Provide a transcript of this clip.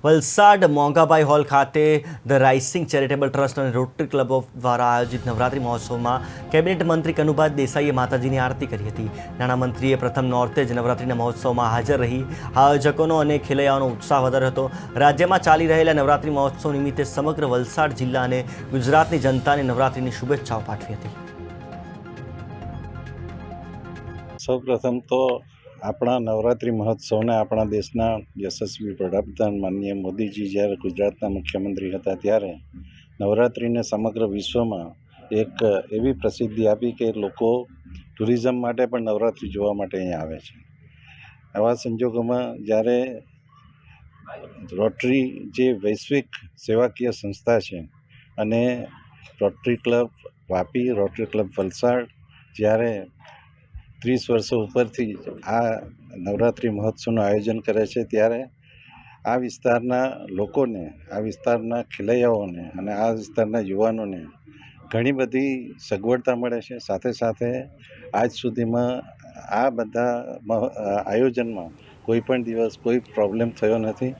Valsad મોંઘાભાઈ hall ખાતે the રાઇસિંગ charitable trust અને rotary club of દ્વારા આયોજિત નવરાત્રિ મહોત્સવમાં કેબિનેટ મંત્રી કનુભાઈ દેસાઈએ માતાજીની આરતી કરી હતી. નાણામંત્રીએ પ્રથમ નોરતે જ નવરાત્રિના મહોત્સવમાં હાજર રહી આયોજકોનો અને ખેલૈયાઓનો ઉત્સાહ વધાર્યો હતો. રાજ્યમાં ચાલી રહેલા નવરાત્રિ મહોત્સવ નિમિત્તે સમગ્ર વલસાડ જિલ્લા અને ગુજરાતની જનતાને નવરાત્રિની શુભેચ્છાઓ પાઠવી હતી. સૌપ્રથમ તો આપણા નવરાત્રિ મહોત્સવને આપણા દેશના યશસ્વી વડાપ્રધાન માનનીય મોદીજી જ્યારે ગુજરાતના મુખ્યમંત્રી હતા ત્યારે નવરાત્રિને સમગ્ર વિશ્વમાં એક એવી પ્રસિદ્ધિ આપી કે લોકો ટુરિઝમ માટે પણ નવરાત્રિ જોવા માટે અહીંયા આવે છે. આવા સંજોગોમાં જ્યારે રોટરી જે વૈશ્વિક સેવાકીય સંસ્થા છે અને rotary club Vapi, rotary club Valsad જ્યારે 30 વર્ષો ઉપરથી આ નવરાત્રિ મહોત્સવનું આયોજન કરે છે ત્યારે આ વિસ્તારના લોકોને, આ વિસ્તારના ખેલૈયાઓને અને આ વિસ્તારના યુવાનોને ઘણી બધી સગવડતા મળે છે. સાથે સાથે આજ સુધીમાં આ બધા આયોજનમાં કોઈ પણ દિવસ કોઈ પ્રોબ્લેમ થયો નથી.